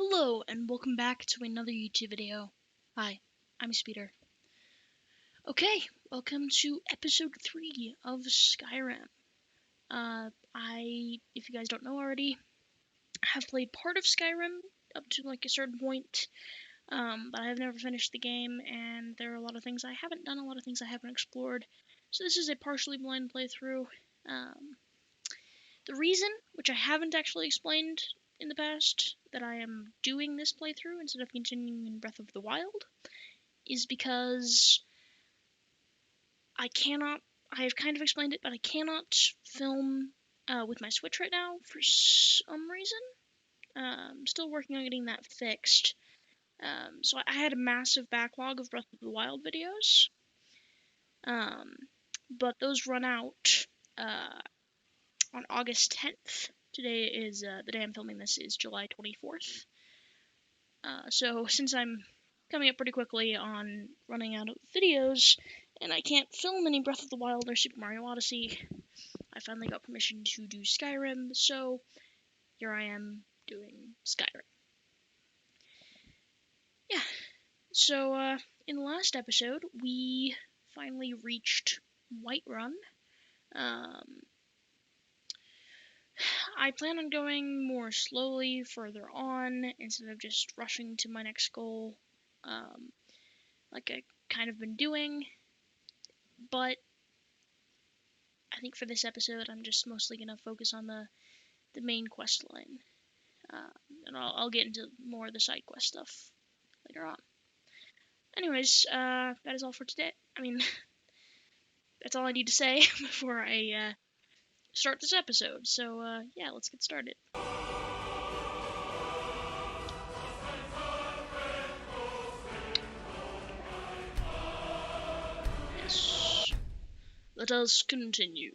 Hello, and welcome back to another YouTube video. Hi, I'm Speeder. Okay, welcome to episode 3 of Skyrim. If you guys don't know already, have played part of Skyrim up to like a certain point, but I have never finished the game, and there are a lot of things I haven't done, a lot of things I haven't explored. So this is a partially blind playthrough. The reason, which I haven't actually explained in the past, that I am doing this playthrough instead of continuing in Breath of the Wild is because I have kind of explained it, but I cannot film with my Switch right now for some reason. I'm still working on getting that fixed. So I had a massive backlog of Breath of the Wild videos, but those run out on August 10th. Today is the day I'm filming this is July 24th. So since I'm coming up pretty quickly on running out of videos, and I can't film any Breath of the Wild or Super Mario Odyssey, I finally got permission to do Skyrim, so here I am doing Skyrim. Yeah, so in the last episode, we finally reached Whiterun. I plan on going more slowly further on instead of just rushing to my next goal, like I kind of been doing. But I think for this episode, I'm just mostly gonna focus on the main quest line, and I'll get into more of the side quest stuff later on. Anyways, that is all for today. I mean, that's all I need to say before I start this episode. So yeah, let's get started. Yes. Let us continue.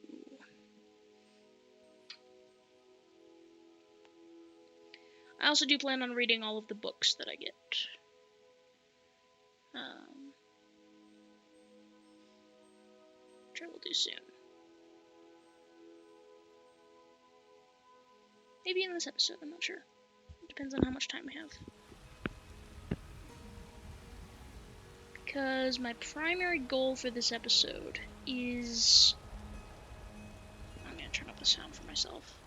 I also do plan on reading all of the books that I get. Which I will do soon. Maybe in this episode, I'm not sure. It depends on how much time I have. Because my primary goal for this episode is... I'm going to turn up the sound for myself.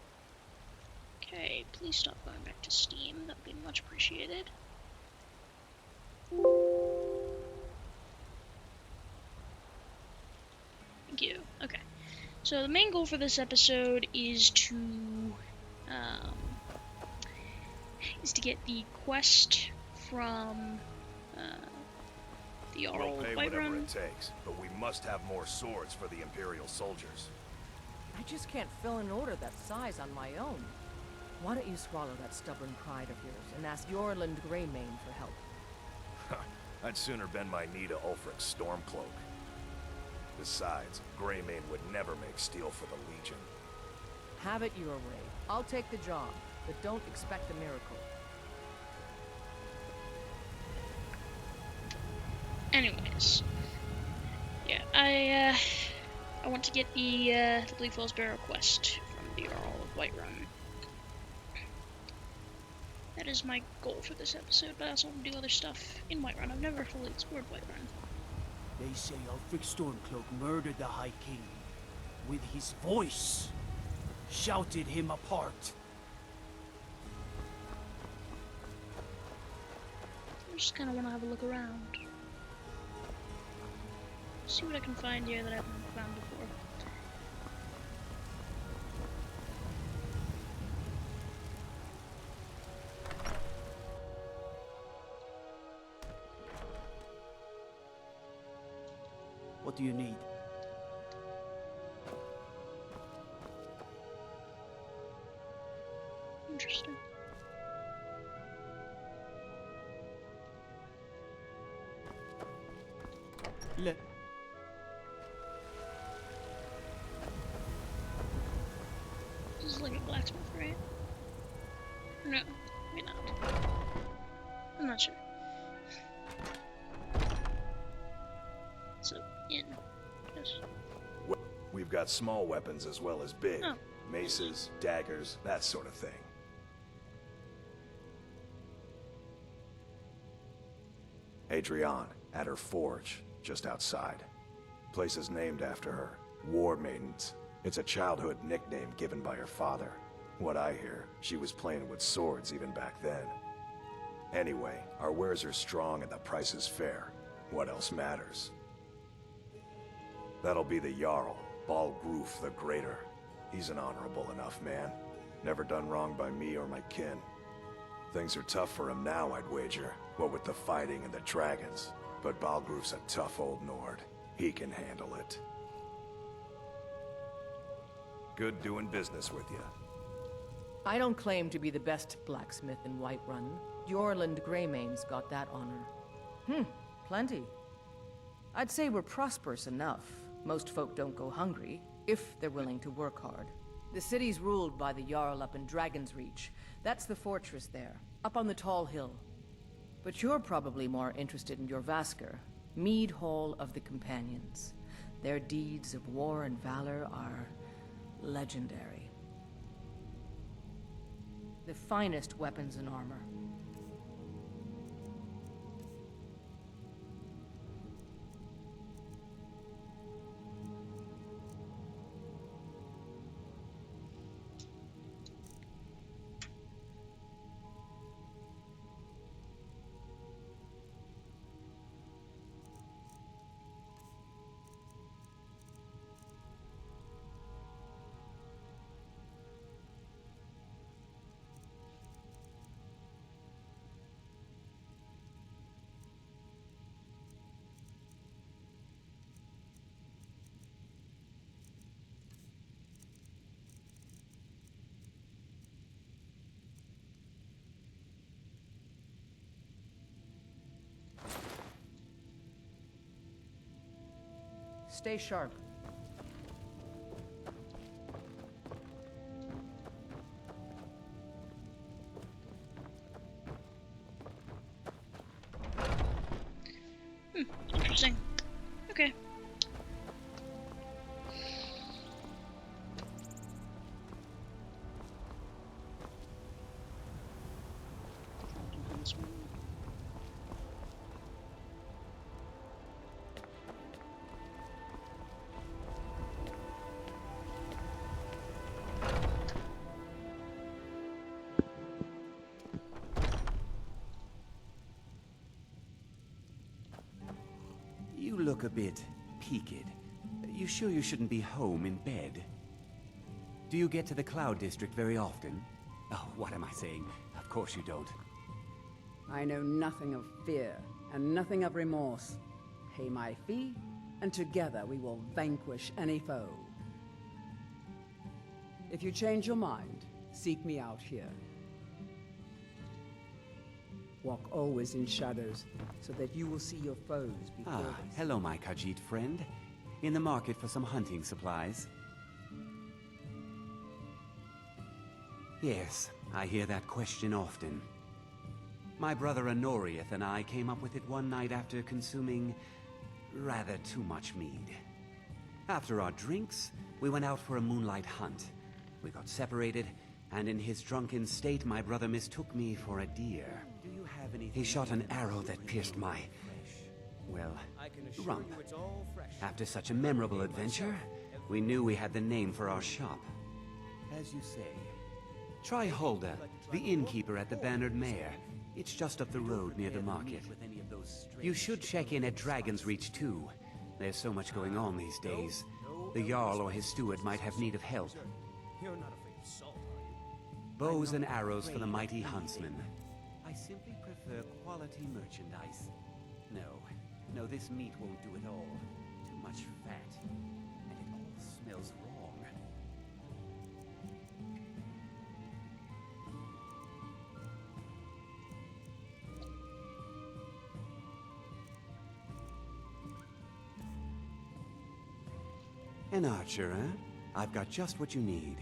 Okay, please stop going back to Steam. That would be much appreciated. Thank you. Okay. So the main goal for this episode is to get the quest from the Jarl Balgruuf. We'll pay whatever it takes, but we must have more swords for the Imperial soldiers. I just can't fill an order that size on my own. Why don't you swallow that stubborn pride of yours and ask Yorland Greymane for help? I'd sooner bend my knee to Ulfric's Stormcloak. Besides, Greymane would never make steel for the Legion. Have it your way. I'll take the job, but don't expect a miracle. Anyways, yeah, I want to get the Bleak Falls Barrow quest from the Jarl of Whiterun. That is my goal for this episode, but I also want to do other stuff in Whiterun. I've never fully explored Whiterun. They say Ulfric Stormcloak murdered the High King. With his voice, shouted him apart. I just kind of want to have a look around. See what I can find here that I haven't found before. What do you need? Interesting. This is like a blacksmith, right? No, maybe not. I'm not sure. So, in. Yes. We've got small weapons as well as big. Oh. Maces, daggers, that sort of thing. Adrienne, at her forge, just outside. Place is named after her. War Maidens. It's a childhood nickname given by her father. What I hear, she was playing with swords even back then. Anyway, our wares are strong and the price is fair. What else matters? That'll be the Jarl, Balgruuf the Greater. He's an honorable enough man. Never done wrong by me or my kin. Things are tough for him now, I'd wager. What with the fighting and the dragons. But Balgruuf's a tough old Nord. He can handle it. Good doing business with you. I don't claim to be the best blacksmith in Whiterun. Jorland Greymane's got that honor. Plenty. I'd say we're prosperous enough. Most folk don't go hungry, if they're willing to work hard. The city's ruled by the Jarl up in Dragon's Reach. That's the fortress there, up on the tall hill. But you're probably more interested in your Vasker, Mead Hall of the Companions. Their deeds of war and valor are legendary. The finest weapons and armor. Stay sharp. Interesting. Okay. You look a bit peaked. You sure you shouldn't be home in bed? Do you get to the Cloud District very often? Oh, what am I saying? Of course you don't. I know nothing of fear, and nothing of remorse. Pay my fee, and together we will vanquish any foe. If you change your mind, seek me out here. Walk always in shadows, so that you will see your foes before they see Hello, my Khajiit friend. In the market for some hunting supplies. Yes, I hear that question often. My brother Honoriath and I came up with it one night after consuming rather too much mead. After our drinks, we went out for a moonlight hunt. We got separated, and in his drunken state, my brother mistook me for a deer. He shot an arrow that pierced my, well, rump. After such a memorable adventure, we knew we had the name for our shop. As you say. Try Hulda, the innkeeper at the Bannered Mare. It's just up the road near the market. You should check in at Dragon's Reach too. There's so much going on these days. The Jarl or his steward might have need of help. Bows and arrows for the mighty huntsman. I simply prefer quality merchandise. No, this meat won't do it all. Too much fat. And it all smells wrong. An archer, eh? I've got just what you need.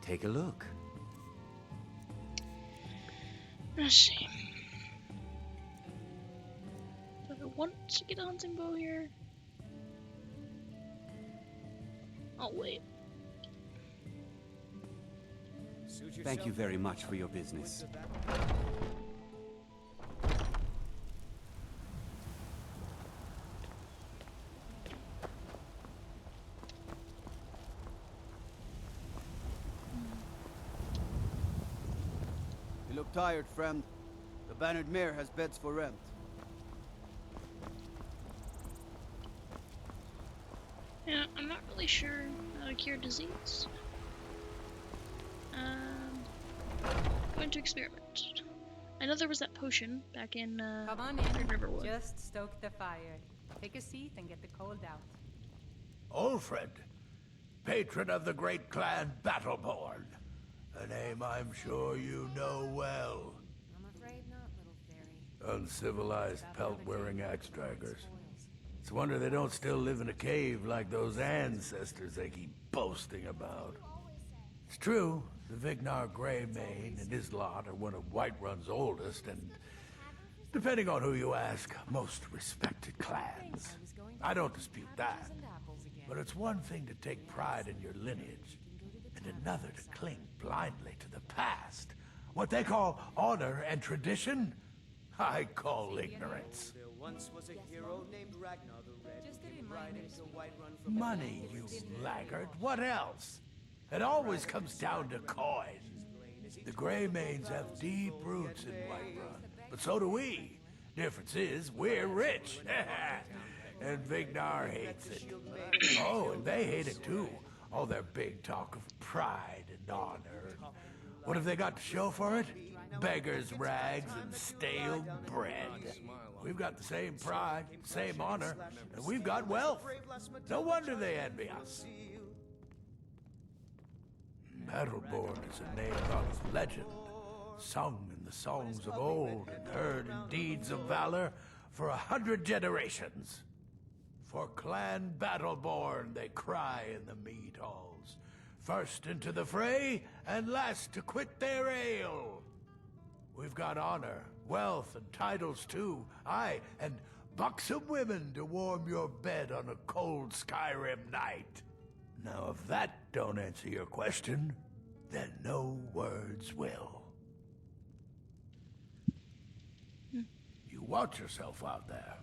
Take a look. Let's see. Do I want to get a hunting bow here? Oh, wait. Thank you very much for your business. You look tired, friend. The Bannered Mare has beds for rent. Yeah, I'm not really sure how to cure disease. Going to experiment. I know there was that potion back in Come on Red in. Riverwood. Just stoke the fire. Take a seat and get the cold out. Ulfred, patron of the great clan Battleborn. A name I'm sure you know well. I'm afraid not, little fairy. Uncivilized pelt-wearing axe-draggers. It's a wonder they don't still live in a cave like those ancestors they keep boasting about. It's true, the Vignar Greymane and his lot are one of Whiterun's oldest and, depending on who you ask, most respected clans. I don't dispute that. But it's one thing to take pride in your lineage, and another to cling blindly to the past. What they call honor and tradition, I call ignorance. There once was a hero named Ragnar the Red. Just a Came reminder. riding to Whiterun from Money, you laggard. What else? It always comes down to coin. The Greymanes have deep roots in Whiterun, but so do we. Difference is, we're rich. And Vignar hates it. Oh, and they hate it too. All their big talk of pride and honor. What have they got to show for it? Beggars' rags and stale bread. We've got the same pride, same honor, and we've got wealth. No wonder they envy us. Battleborn is a name of legend, sung in the songs of old and heard in deeds of valor for 100 generations. For Clan Battleborn they cry in the mead halls, first into the fray and last to quit their ale. We've got honor, wealth, and titles too, aye, and buxom women to warm your bed on a cold Skyrim night. Now, if that don't answer your question, then no words will. You watch yourself out there.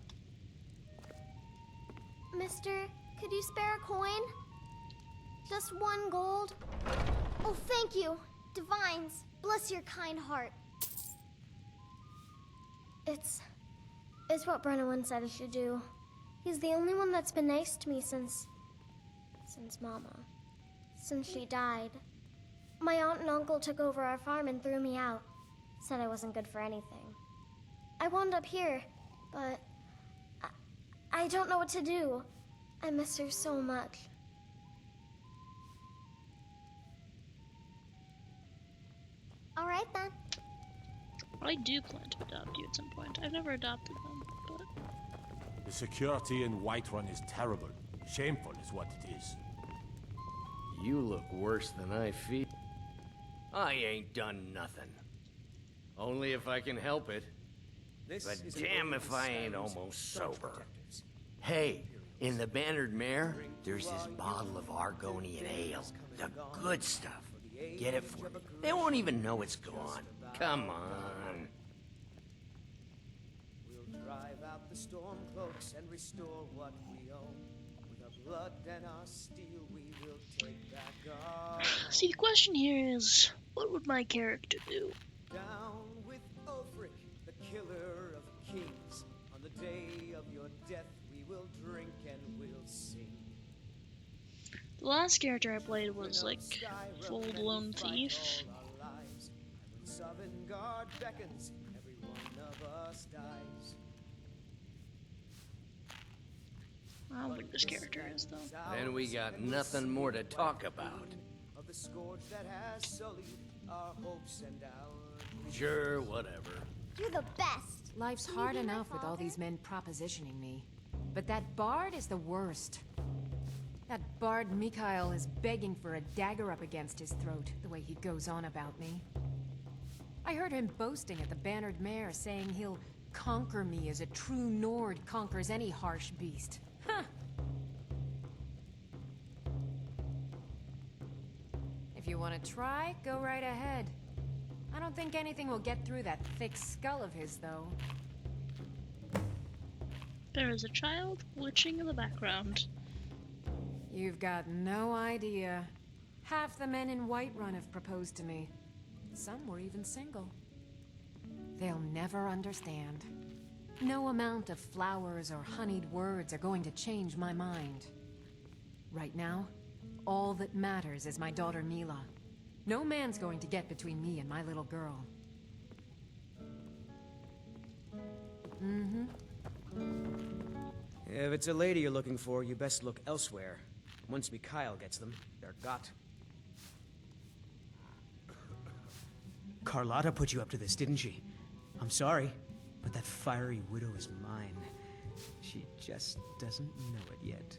Mister, could you spare a coin? Just 1 gold? Oh, thank you. Divines, bless your kind heart. It's what Brennan said I should do. He's the only one that's been nice to me since Mama. Since she died. My aunt and uncle took over our farm and threw me out. Said I wasn't good for anything. I wound up here, but I don't know what to do. I miss her so much. All right then. I do plan to adopt you at some point. I've never adopted them, but The security in Whiterun is terrible. Shameful is what it is. You look worse than I feel. I ain't done nothing. Only if I can help it. But damn if I ain't almost sober. Hey, in the Bannered Mare, there's this bottle of Argonian ale. The good stuff. Get it for me. They won't even know it's gone. Come on. We'll drive out the storm cloaks and restore what we own. With our blood and our steel, we will take back our see, the question here is, what would my character do? down with Ulfric, the killer of kings. On the day of your death, we will drink and we'll sing. The last character I played was like full-blown thief. All our lives. When Sovngarde beckons, every one of us dies. I don't think this character is though. Then we got nothing more to talk about. Of the scourge that has sullied our hopes and our Sure, whatever. You're the best. Life's Can you hard be my enough with all father? these men propositioning me. But that bard is the worst. That bard Mikhail is begging for a dagger up against his throat, the way he goes on about me. I heard him boasting at the Bannered Mare, saying he'll conquer me as a true Nord conquers any harsh beast. Huh! If you want to try, go right ahead. I don't think anything will get through that thick skull of his, though. There is a child glitching in the background. You've got no idea. Half the men in Whiterun have proposed to me. Some were even single. They'll never understand. No amount of flowers or honeyed words are going to change my mind. Right now, all that matters is my daughter Mila. No man's going to get between me and my little girl. If it's a lady you're looking for, you best look elsewhere. Once Mikhail gets them, they're got. Carlotta put you up to this, didn't she? I'm sorry, but that fiery widow is mine. She just doesn't know it yet.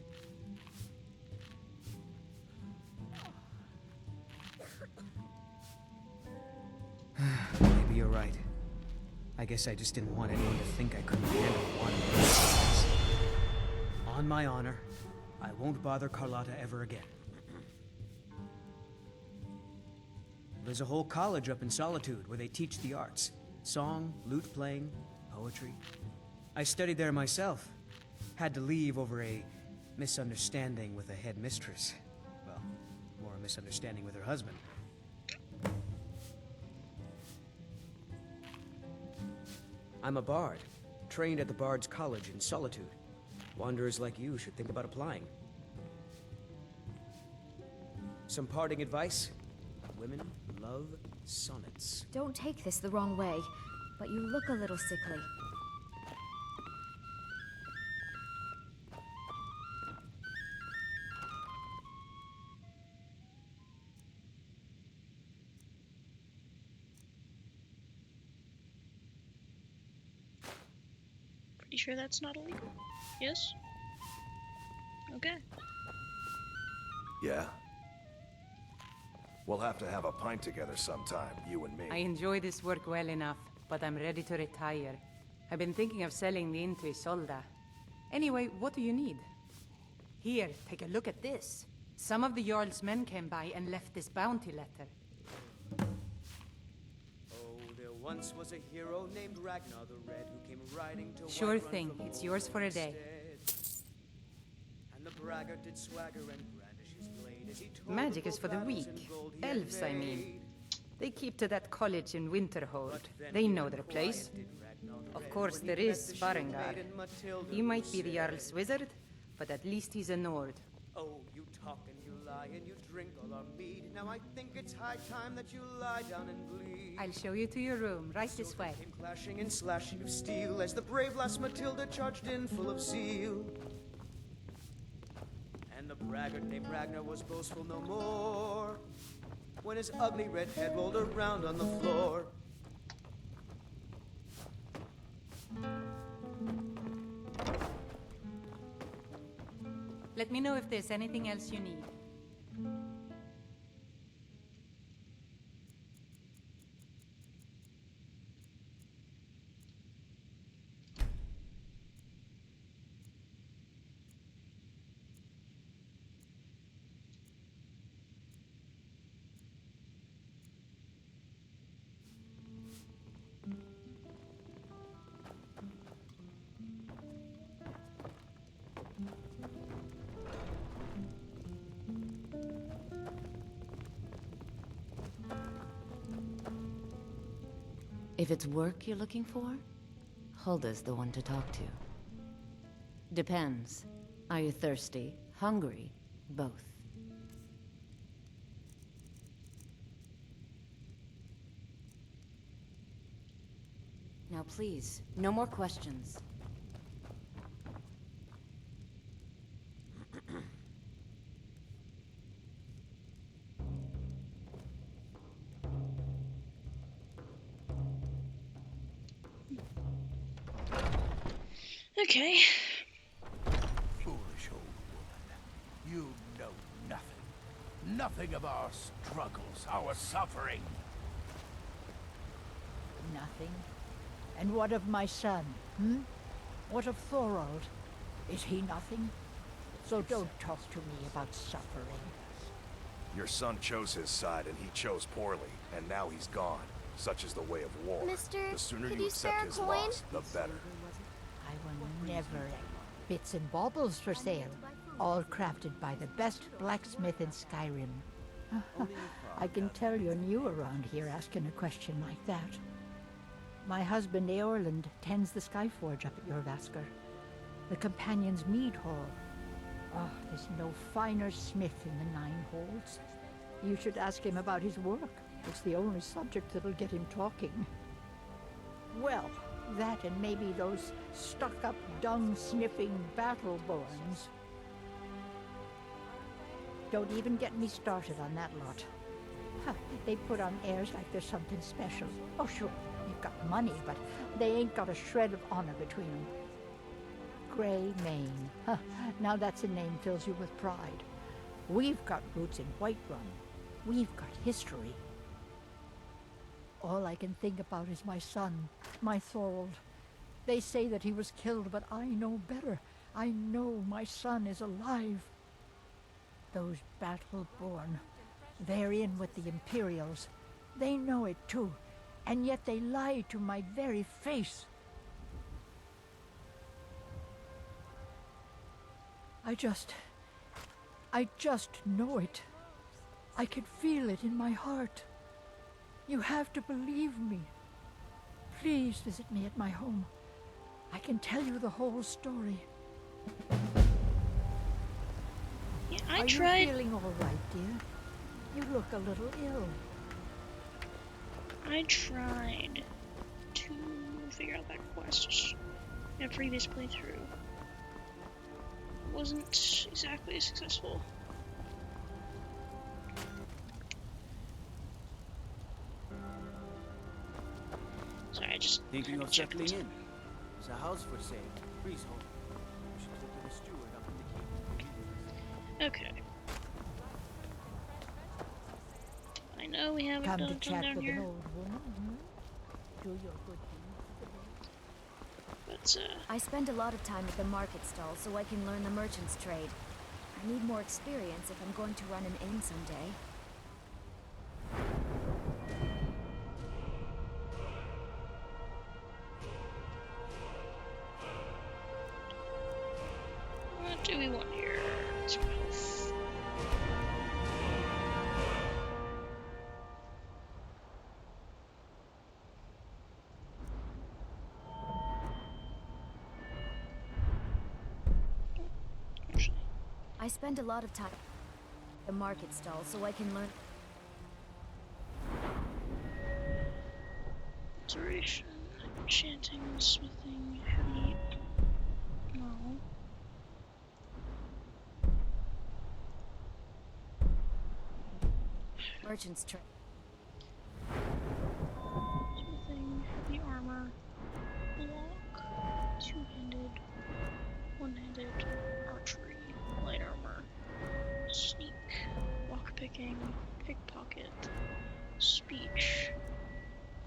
Maybe you're right. I guess I just didn't want anyone to think I couldn't handle one person. On my honor, I won't bother Carlotta ever again. There's a whole college up in Solitude where they teach the arts. Song, lute playing, poetry. I studied there myself. Had to leave over a misunderstanding with a headmistress. Well, more a misunderstanding with her husband. I'm a bard, trained at the Bard's College in Solitude. Wanderers like you should think about applying. Some parting advice? Women love sonnets. Don't take this the wrong way, but you look a little sickly. Pretty sure that's not illegal. Yes? Okay. Yeah? We'll have to have a pint together sometime, you and me. I enjoy this work well enough, but I'm ready to retire. I've been thinking of selling the inn to Isolda. Anyway, what do you need? Here, take a look at this. Some of the Jarl's men came by and left this bounty letter. Oh, there once was a hero named Ragnar the Red who came riding to Sure Whiterun thing, from it's yours for a day. And the braggart did swagger and brandish his blade as he told Magic of is for the both battles weak. and gold he had Elves, I mean. made. They keep to that college in Winterhold. They know their place. Of course, there is Farengar. He might be the Jarl's wizard, but at least he's a Nord. Oh, you talk and you lie and you drink all our mead. Now I think it's high time that you lie down and bleed. I'll show you to your room, right this way. Came clashing and slashing of steel as the brave lass Matilda charged in full of zeal. And the braggart named Ragnar was boastful no more when his ugly red head rolled around on the floor. Let me know if there's anything else you need. If it's work you're looking for, Hulda's the one to talk to. Depends. Are you thirsty? Hungry? Both. Now please, no more questions. Okay. Foolish old woman. You nothing of our struggles, our suffering. Nothing? And what of my son, What of Thorold? Is he nothing? So don't talk to me about suffering. Your son chose his side and he chose poorly, and now he's gone. Such is the way of war. Mister, the sooner could you you spare accept a his coin? loss, the better. I will never. Bits and baubles for sale, all crafted by the best blacksmith in Skyrim. I can tell you're new around here asking a question like that. My husband Eorland tends the Skyforge up at Jorvaskr, the Companion's Mead Hall. Oh, there's no finer smith in the Nine Halls. You should ask him about his work. It's the only subject that'll get him talking. Well, that and maybe those stuck-up, dung-sniffing battle-borns. Don't even get me started on that lot. They put on airs like there's something special. Oh, sure, they've got money, but they ain't got a shred of honor between them. Grey Mane. Now that's a name fills you with pride. We've got roots in Whiterun. We've got history. All I can think about is my son, my Thorold. They say that he was killed, but I know better. I know my son is alive. Those Battle-born, they're in with the Imperials. They know it too, and yet they lie to my very face. I just know it. I can feel it in my heart. You have to believe me. Please visit me at my home. I can tell you the whole story. Yeah, Are you feeling all right, dear? You look a little ill. I tried to figure out that quest in a previous playthrough. Wasn't exactly successful. Sorry, I just Thinking of checked settling this. in? There's a house for sale. Freehold. You should talk to the steward up in the keep. Okay. I know we haven't Come done to a ton chat down with here, an old woman, Do your good deeds. but I spend a lot of time at the market stall so I can learn the merchant's trade. I need more experience if I'm going to run an inn someday. what do we want here? Let's go. I spend a lot of time at the market stall so I can learn. Duration, enchanting, smithing, heavy. No. Merchant's trade. Smithing, heavy armor, block, two-handed, one-handed, archery, light armor, sneak, lockpicking, pickpocket, speech,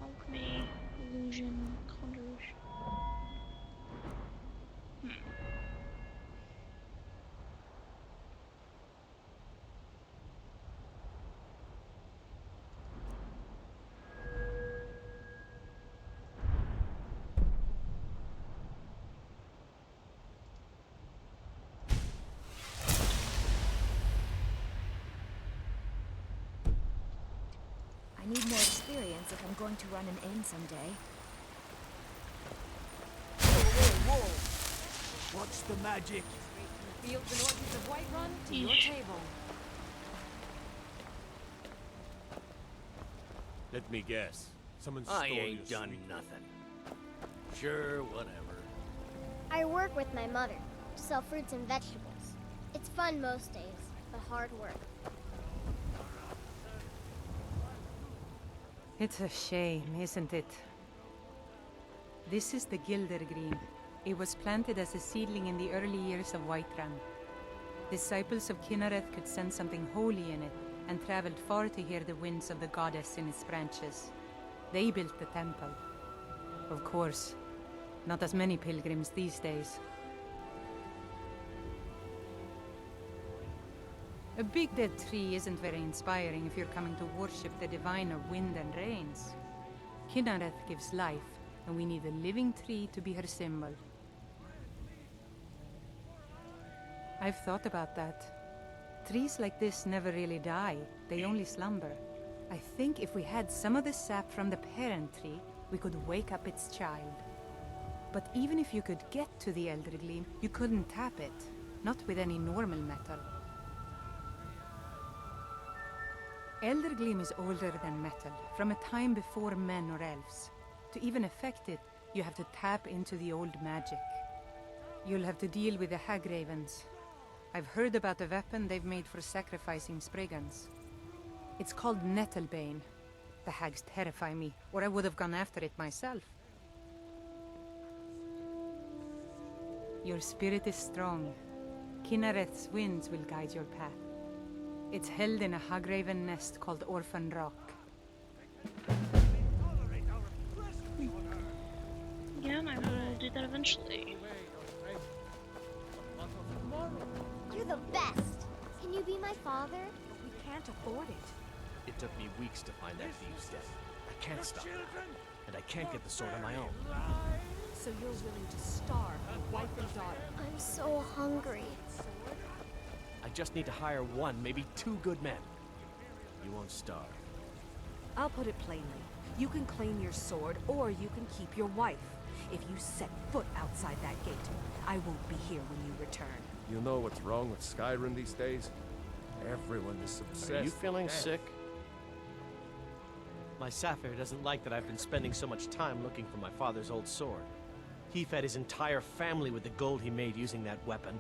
alchemy, illusion, conjuration. I need more experience if I'm going to run an inn someday. Whoa, whoa, whoa! What's the magic? Fields and orchards of Whiterun to your table. Let me guess. Someone I stole ain't your done sweet- nothing. Sure, whatever. I work with my mother, sell fruits and vegetables. It's fun most days, but hard work. It's a shame, isn't it? This is the Gildergreen. It was planted as a seedling in the early years of Whiterun. Disciples of Kinnereth could sense something holy in it, and traveled far to hear the winds of the goddess in its branches. They built the temple. Of course, not as many pilgrims these days. A big dead tree isn't very inspiring if you're coming to worship the divine of wind and rains. Kynareth gives life, and we need a living tree to be her symbol. I've thought about that. Trees like this never really die, they only slumber. I think if we had some of the sap from the parent tree, we could wake up its child. But even if you could get to the Elder Gleam, you couldn't tap it. Not with any normal metal. Elder Gleam is older than metal, from a time before men or elves. To even affect it, you have to tap into the old magic. You'll have to deal with the Hag Ravens. I've heard about a weapon they've made for sacrificing Spriggans. It's called Nettlebane. The hags terrify me, or I would have gone after it myself. Your spirit is strong. Kynareth's winds will guide your path. It's held in a Hagraven nest called Orphan Rock. Yeah, I will do that eventually. You're the best. Can you be my father? We can't afford it. It took me weeks to find that thieves' den. I can't stop now, and I can't get the sword on my own. So you're willing to starve your wife and daughter? I'm so hungry. I just need to hire one, maybe two good men. You won't starve. I'll put it plainly. You can claim your sword, or you can keep your wife. If you set foot outside that gate, I won't be here when you return. You know what's wrong with Skyrim these days? Everyone is obsessed. Are you feeling with death. sick? My Sapphire doesn't like that I've been spending so much time looking for my father's old sword. He fed his entire family with the gold he made using that weapon.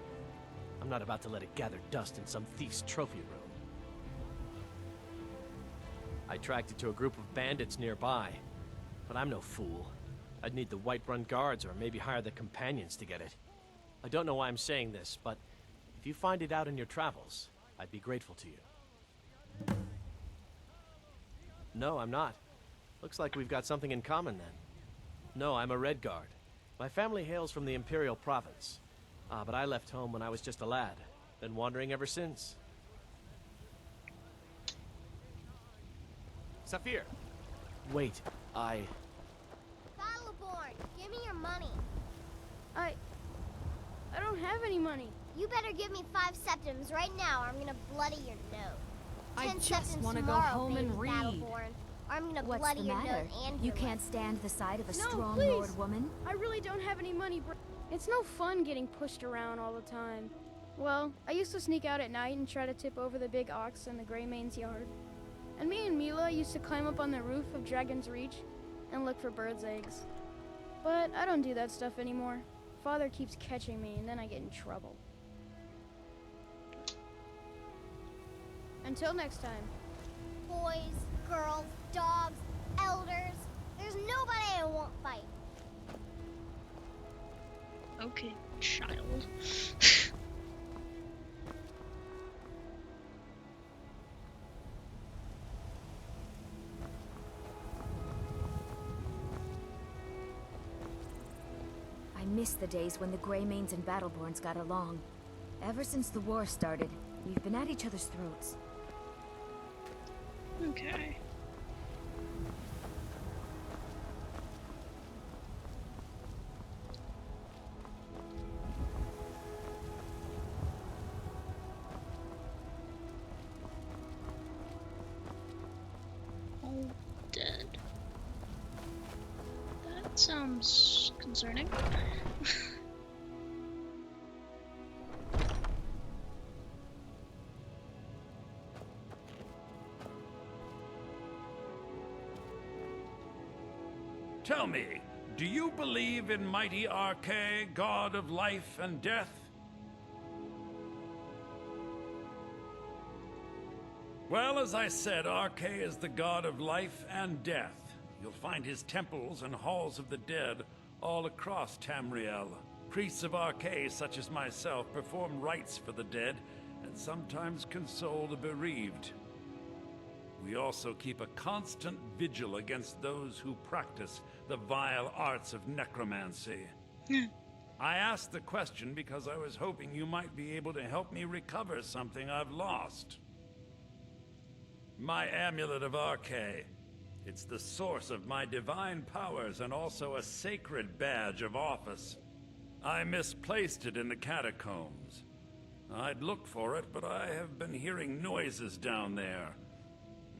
I'm not about to let it gather dust in some thief's trophy room. I tracked it to a group of bandits nearby, but I'm no fool. I'd need the Whiterun guards or maybe hire the companions to get it. I don't know why I'm saying this, but if you find it out in your travels, I'd be grateful to you. No, I'm not. Looks like we've got something in common then. No, I'm a Red Guard. My family hails from the Imperial Province. But I left home when I was just a lad. Been wandering ever since. Saphir! Wait, I Battleborn, give me your money. I don't have any money. You better give me 5 septims right now, or I'm gonna bloody your nose. I 10 just septims wanna go tomorrow, home and baby read. Battleborn, or I'm gonna What's bloody the your matter? nose and You your can't leg. stand the sight of a No, strong please. lord woman? I really don't have any money, bro. It's no fun getting pushed around all the time. Well, I used to sneak out at night and try to tip over the big ox in the Greymane's yard. And me and Mila used to climb up on the roof of Dragon's Reach and look for birds' eggs. But I don't do that stuff anymore. Father keeps catching me, and then I get in trouble. Until next time. Boys, girls, dogs, elders. There's nobody I won't fight. Okay, child. I miss the days when the Greymanes and Battleborns got along. Ever since the war started, we've been at each other's throats. Okay. All dead. That sounds concerning. Tell me, do you believe in mighty Arche, god of life and death? Well, as I said, Arche is the god of life and death. You'll find his temples and halls of the dead all across Tamriel. Priests of Arche, such as myself, perform rites for the dead and sometimes console the bereaved. We also keep a constant vigil against those who practice the vile arts of necromancy. I asked the question because I was hoping you might be able to help me recover something I've lost. My Amulet of Arche. It's the source of my divine powers and also a sacred badge of office. I misplaced it in the catacombs. I'd look for it, but I have been hearing noises down there.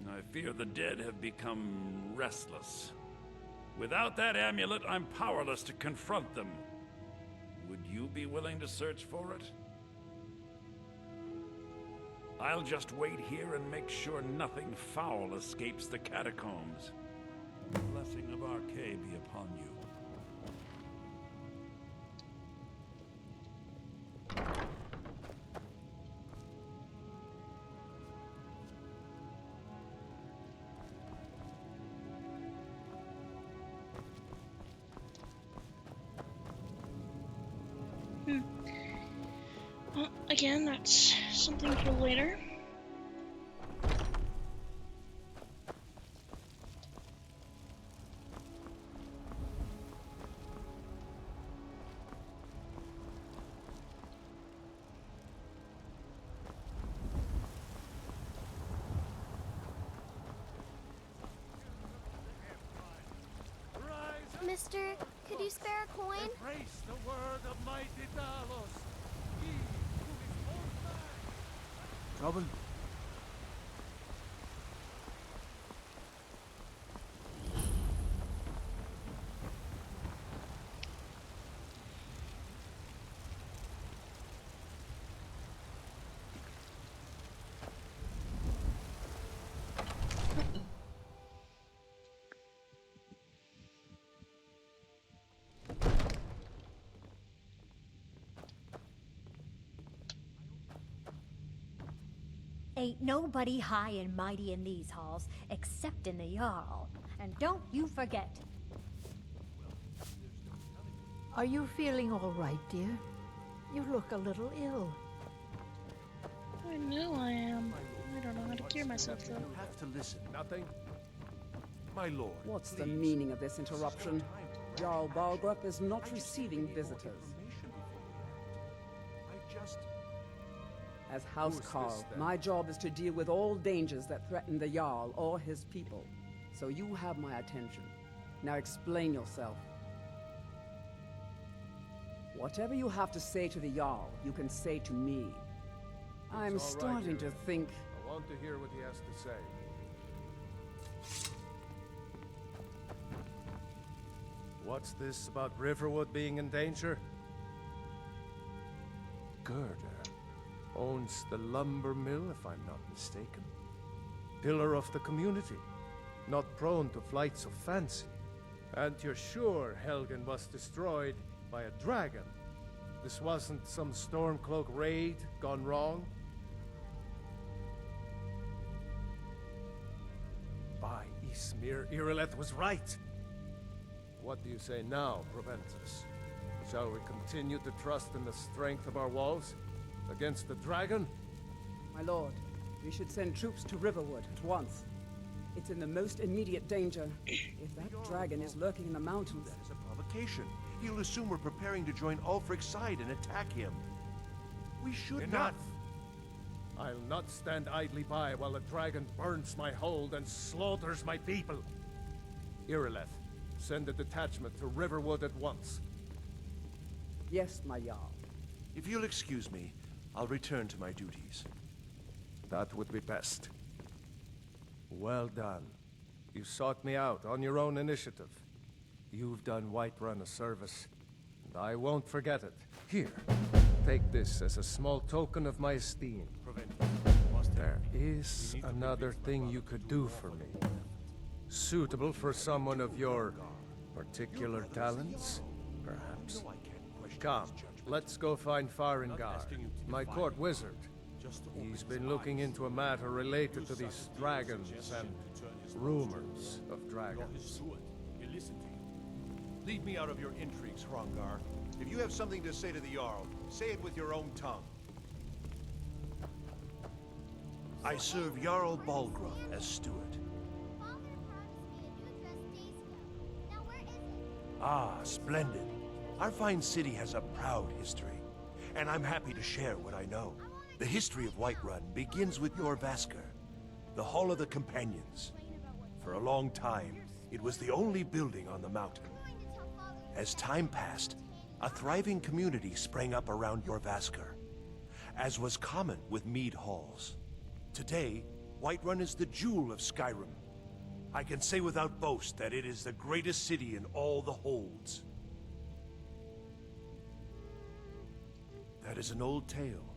I fear the dead have become restless. Without that amulet, I'm powerless to confront them. Would you be willing to search for it? I'll just wait here and make sure nothing foul escapes the catacombs. The blessing of Arche be upon you. Well, again, that's something for later. Mister, could you spare a coin? Embrace the word of mighty Talos. He who is most man. Trouble? Ain't nobody high and mighty in these halls, except in the Jarl. And don't you forget. Are you feeling all right, dear? You look a little ill. I know I am. I don't know how to cure myself, though. You have to listen. Nothing? My lord. What's the meaning of this interruption? Jarl Balgruuf is not receiving visitors. As Housecarl, my job is to deal with all dangers that threaten the Jarl or his people. So you have my attention. Now explain yourself. Whatever you have to say to the Jarl, you can say to me. I'm starting to think... I want to hear what he has to say. What's this about Riverwood being in danger? Gerda owns the lumber mill, if I'm not mistaken. Pillar of the community, not prone to flights of fancy. And you're sure Helgen was destroyed by a dragon? This wasn't some Stormcloak raid gone wrong? By Ysmir, Irileth was right. What do you say now, Proventus? Shall we continue to trust in the strength of our walls? Against the dragon? My lord, we should send troops to Riverwood at once. It's in the most immediate danger. If that dragon is lurking in the mountains... That is a provocation. He'll assume we're preparing to join Ulfric's side and attack him. We should Enough! I'll not stand idly by while the dragon burns my hold and slaughters my people. Irileth, send a detachment to Riverwood at once. Yes, my Jarl. If you'll excuse me, I'll return to my duties. That would be best. Well done. You sought me out on your own initiative. You've done Whiterun a service, and I won't forget it. Here, take this as a small token of my esteem. There is another thing you could do for me. Suitable for someone of your particular talents, perhaps. Come, let's go find Farengar, my court wizard. He's been looking into a matter related to these dragons and rumors of dragons. Leave me out of your intrigues, Hrongar. If you have something to say to the Jarl, say it with your own tongue. I serve Jarl Balgruuf as steward. Ah, splendid. Our fine city has a proud history, and I'm happy to share what I know. The history of Whiterun begins with your Vasker, the Hall of the Companions. For a long time, it was the only building on the mountain. As time passed, a thriving community sprang up around your Vasker, as was common with mead halls. Today, Whiterun is the jewel of Skyrim. I can say without boast that it is the greatest city in all the holds. That is an old tale,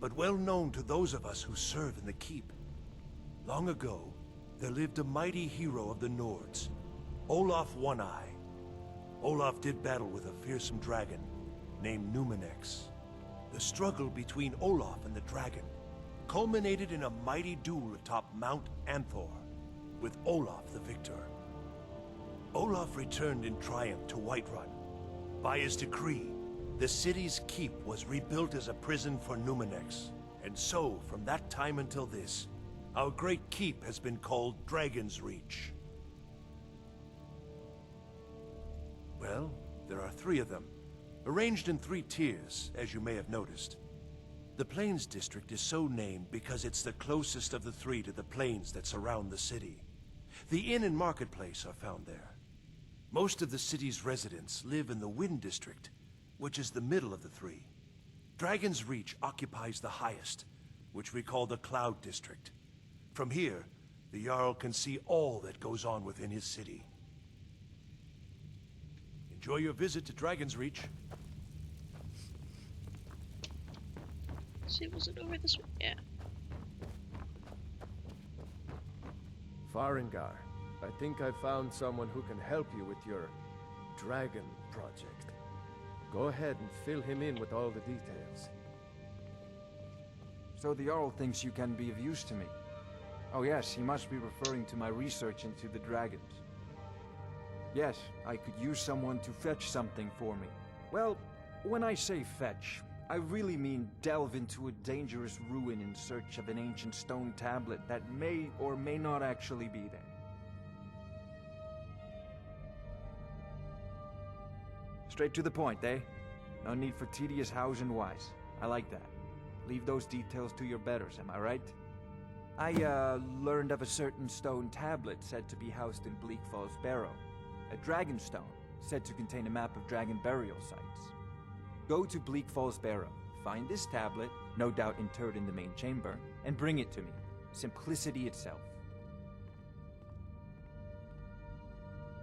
but well known to those of us who serve in the keep. Long ago, there lived a mighty hero of the Nords, Olaf One-Eye. Olaf did battle with a fearsome dragon named Numenex. The struggle between Olaf and the dragon culminated in a mighty duel atop Mount Anthor, with Olaf the victor. Olaf returned in triumph to Whiterun. By his decree, the city's keep was rebuilt as a prison for Numenex. And so, from that time until this, our great keep has been called Dragon's Reach. Well, there are 3 of them, arranged in 3 tiers, as you may have noticed. The Plains District is so named because it's the closest of the 3 to the plains that surround the city. The inn and marketplace are found there. Most of the city's residents live in the Wind District, which is the middle of the 3. Dragon's Reach occupies the highest, which we call the Cloud District. From here, the Jarl can see all that goes on within his city. Enjoy your visit to Dragon's Reach. See, was it over this way? Yeah. Farengar, I think I found someone who can help you with your dragon project. Go ahead and fill him in with all the details. So the Jarl thinks you can be of use to me. Oh yes, he must be referring to my research into the dragons. Yes, I could use someone to fetch something for me. Well, when I say fetch, I really mean delve into a dangerous ruin in search of an ancient stone tablet that may or may not actually be there. Straight to the point, eh? No need for tedious hows and whys. I like that. Leave those details to your betters, am I right? I, learned of a certain stone tablet said to be housed in Bleak Falls Barrow. A Dragonstone, said to contain a map of dragon burial sites. Go to Bleak Falls Barrow, find this tablet, no doubt interred in the main chamber, and bring it to me. Simplicity itself.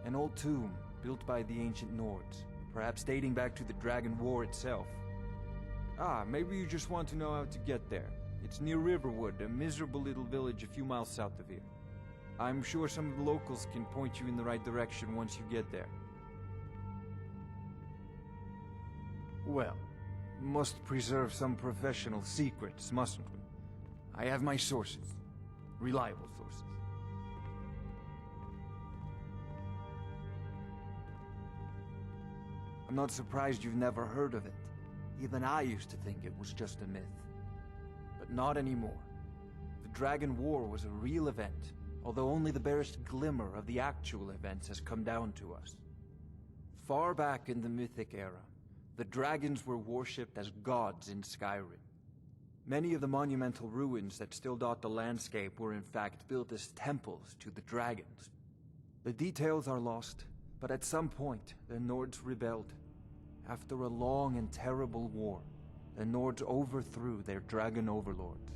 An old tomb, built by the ancient Nords, perhaps dating back to the Dragon War itself. Ah, maybe you just want to know how to get there. It's near Riverwood, a miserable little village a few miles south of here. I'm sure some of the locals can point you in the right direction once you get there. Well, must preserve some professional secrets, mustn't we? I have my sources. Reliable sources. I'm not surprised you've never heard of it. Even I used to think it was just a myth. But not anymore. The Dragon War was a real event, although only the barest glimmer of the actual events has come down to us. Far back in the Mythic era, the dragons were worshipped as gods in Skyrim. Many of the monumental ruins that still dot the landscape were in fact built as temples to the dragons. The details are lost, but at some point, the Nords rebelled. After a long and terrible war, the Nords overthrew their dragon overlords.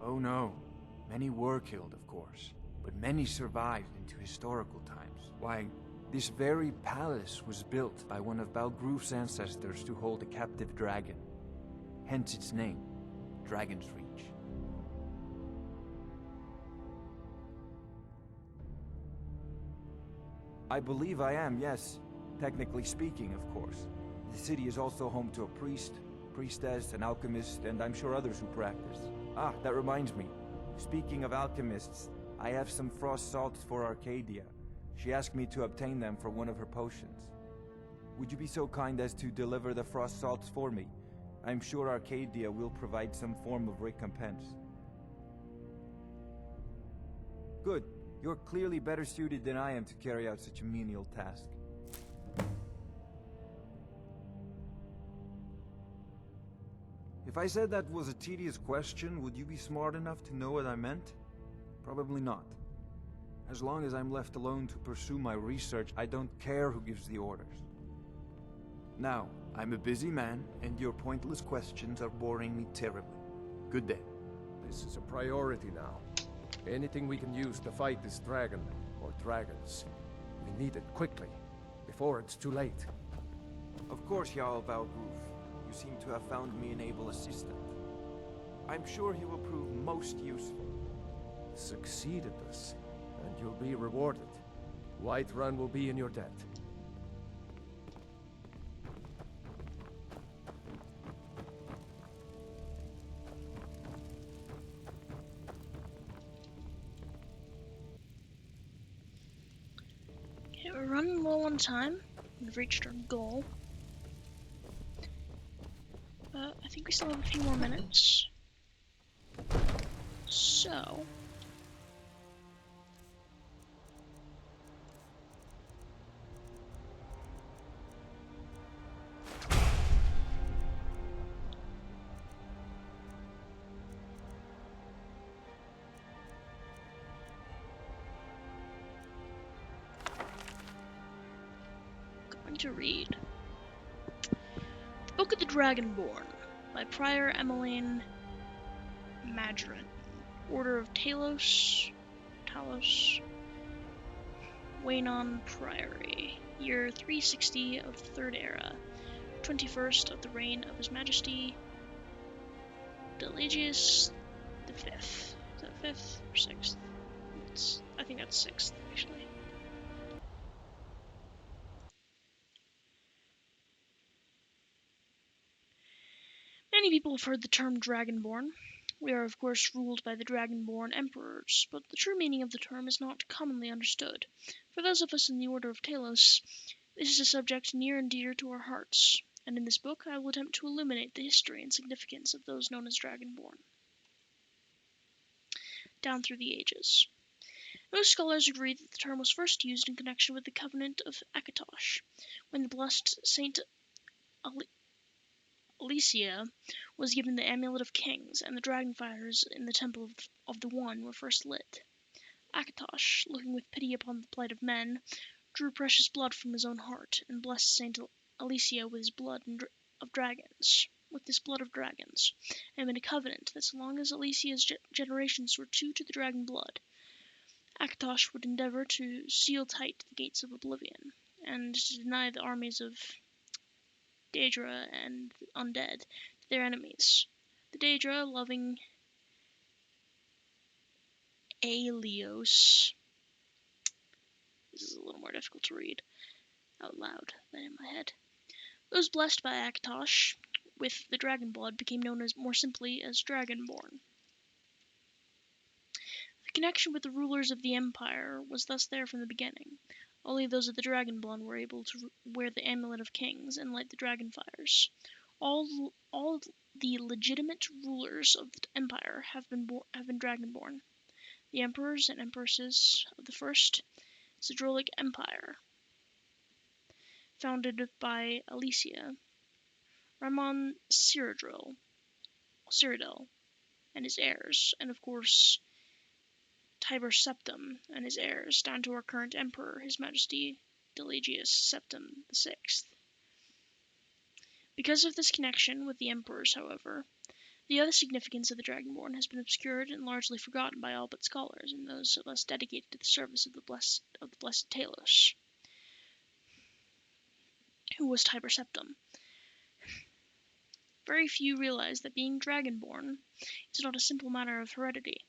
Oh no, many were killed, of course, but many survived into historical times. Why, this very palace was built by one of Balgruuf's ancestors to hold a captive dragon. Hence its name, Dragon's Reach. I believe I am, yes. Technically speaking, of course. The city is also home to a priest, priestess, an alchemist, and I'm sure others who practice. Ah, that reminds me. Speaking of alchemists, I have some frost salts for Arcadia. She asked me to obtain them for one of her potions. Would you be so kind as to deliver the frost salts for me? I'm sure Arcadia will provide some form of recompense. Good. You're clearly better suited than I am to carry out such a menial task. If I said that was a tedious question, would you be smart enough to know what I meant? Probably not. As long as I'm left alone to pursue my research, I don't care who gives the orders. Now, I'm a busy man, and your pointless questions are boring me terribly. Good day. This is a priority now. Anything we can use to fight this dragon, or dragons. We need it quickly, before it's too late. Of course, Jarl Balgruuf. You seem to have found me an able assistant. I'm sure he will prove most useful. Succeed at this, and you'll be rewarded. Whiterun will be in your debt. Okay, we're running low on time. We've reached our goal. I think we still have a few more minutes. So... going to read The Book of the Dragonborn by Prior Emmeline Majoran, Order of Talos, Waynon Priory, year 360 of the Third Era, 21st of the reign of His Majesty Delagius the Fifth. Is that 5th or 6th? I think that's 6th, actually. Many people have heard the term Dragonborn. We are, of course, ruled by the Dragonborn Emperors, but the true meaning of the term is not commonly understood. For those of us in the Order of Talos, this is a subject near and dear to our hearts, and in this book I will attempt to illuminate the history and significance of those known as Dragonborn. Down through the ages. Most scholars agree that the term was first used in connection with the Covenant of Akatosh, when the blessed Saint Alicia was given the Amulet of Kings, and the dragon fires in the Temple of the One were first lit. Akatosh, looking with pity upon the plight of men, drew precious blood from his own heart, and blessed Saint Alicia with his blood of dragons. With this blood of dragons, and made a covenant that so long as Alicia's generations were true to the dragon blood, Akatosh would endeavor to seal tight the gates of oblivion, and to deny the armies of Daedra and undead to their enemies. The Daedra, loving Aelios, this is a little more difficult to read out loud than in my head. Those blessed by Akatosh with the dragon blood became known as more simply as Dragonborn. The connection with the rulers of the Empire was thus there from the beginning. Only those of the dragon blood were able to wear the Amulet of Kings and light the dragon fires. All the legitimate rulers of the Empire have been Dragonborn. The emperors and empresses of the First Sidrolic Empire, founded by Alicia, Ramon Cyrodiil and his heirs, and of course Tiber Septim and his heirs, down to our current emperor, His Majesty Delagius Septim VI. Because of this connection with the emperors, however, the other significance of the Dragonborn has been obscured and largely forgotten by all but scholars and those of us dedicated to the service of the blessed Talos, who was Tiber Septim. Very few realize that being Dragonborn is not a simple matter of heredity.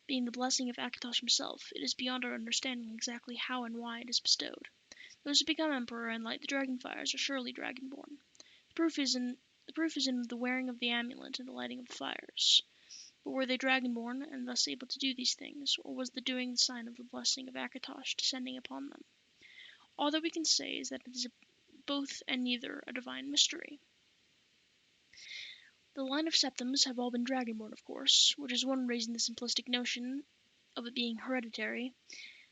Being the blessing of Akatosh himself, it is beyond our understanding exactly how and why it is bestowed. Those who become emperor and light the dragon fires are surely Dragonborn. The proof is in the wearing of the amulet and the lighting of the fires. But were they Dragonborn and thus able to do these things, or was the doing the sign of the blessing of Akatosh descending upon them? All that we can say is that it is both and neither a divine mystery. The line of septums have all been dragonborn, of course, which is one reason the simplistic notion of it being hereditary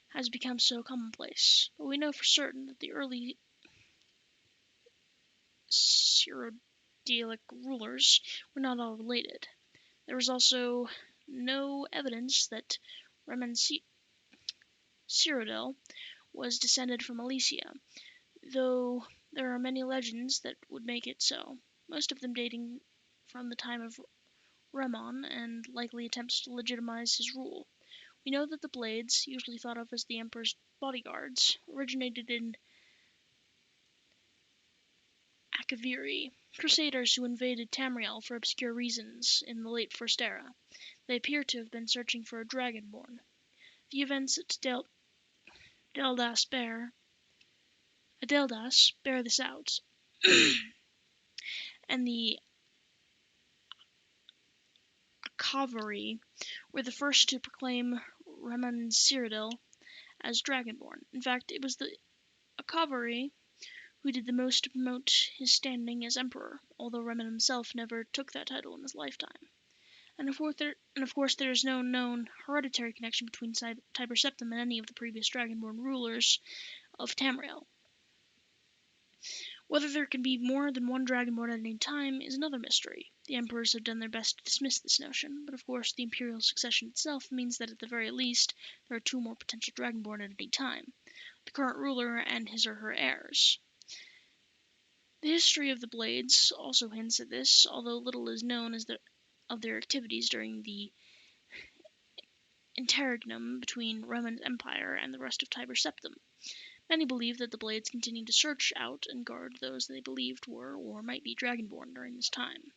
has become so commonplace. But we know for certain that the early Cyrodiilic rulers were not all related. There was also no evidence that Remen Cyrodiil was descended from Alesia, though there are many legends that would make it so, most of them dating from the time of Remon and likely attempts to legitimize his rule. We know that the Blades, usually thought of as the Emperor's bodyguards, originated in Akaviri, crusaders who invaded Tamriel for obscure reasons in the late First Era. They appear to have been searching for a dragonborn. The events at Adeldas bear this out, and the Akaviri were the first to proclaim Remen Cyrodiil as dragonborn. In fact, it was the Akaviri who did the most to promote his standing as emperor, although Remen himself never took that title in his lifetime. And of course there is no known hereditary connection between Tiber Septim and any of the previous dragonborn rulers of Tamriel. Whether there can be more than one dragonborn at any time is another mystery. The emperors have done their best to dismiss this notion, but of course the imperial succession itself means that at the very least there are two more potential dragonborn at any time, the current ruler and his or her heirs. The history of the Blades also hints at this, although little is known of their activities during the interregnum between Remen's empire and the rest of Tiber Septim. Many believe that the Blades continued to search out and guard those they believed were or might be dragonborn during this time.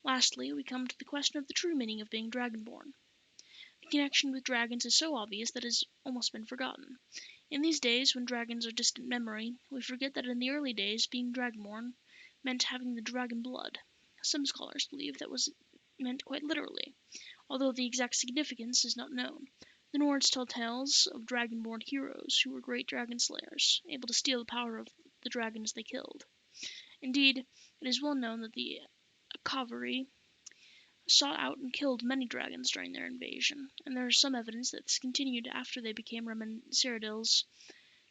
Lastly, we come to the question of the true meaning of being dragonborn. The connection with dragons is so obvious that it has almost been forgotten. In these days, when dragons are distant memory, we forget that in the early days, being dragonborn meant having the dragon blood. Some scholars believe that was meant quite literally, although the exact significance is not known. The Nords tell tales of dragonborn heroes who were great dragon slayers, able to steal the power of the dragons they killed. Indeed, it is well known that the Akaviri sought out and killed many dragons during their invasion, and there is some evidence that this continued after they became Remen Cyrodiil's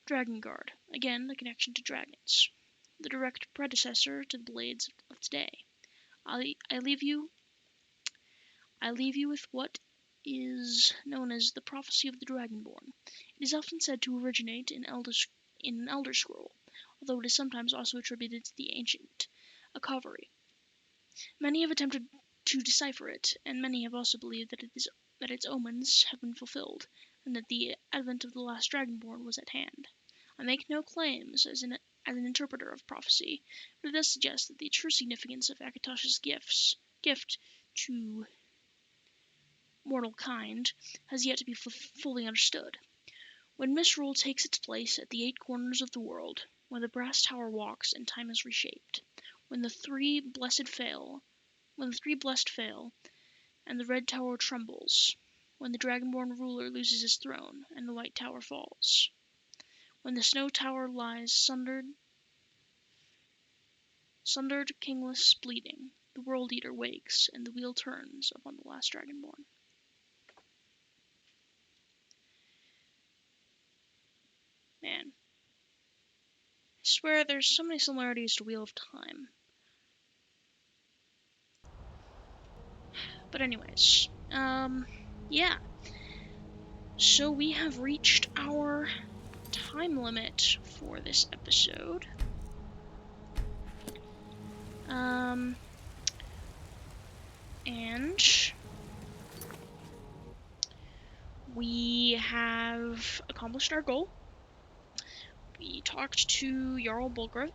dragon guard. Again, the connection to dragons, the direct predecessor to the Blades of today. I leave you with what is known as the prophecy of the Dragonborn. It is often said to originate in an Elder Scroll, although it is sometimes also attributed to the ancient Akaviri. Many have attempted to decipher it, and many have also believed that its omens have been fulfilled, and that the advent of the last Dragonborn was at hand. I make no claims as an interpreter of prophecy, but it does suggest that the true significance of Akatosh's gift to mortal kind has yet to be fully understood. When misrule takes its place at the 8 corners of the world, when the brass tower walks and time is reshaped, when the three blessed fail, and the red tower trembles, when the dragonborn ruler loses his throne and the white tower falls, when the snow tower lies sundered, kingless, bleeding, the world eater wakes and the wheel turns upon the last dragonborn. Man, I swear there's so many similarities to Wheel of Time. But anyways, yeah. So we have reached our time limit for this episode. And we have accomplished our goal. We talked to Jarl Balgruuf.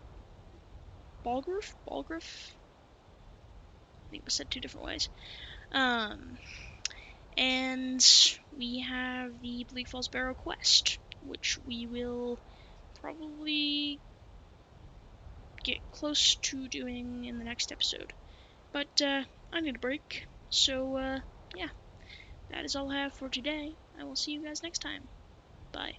I think it was said 2 different ways. And we have the Bleak Falls Barrow quest, which we will probably get close to doing in the next episode. But I need a break, so yeah, that is all I have for today. I will see you guys next time. Bye.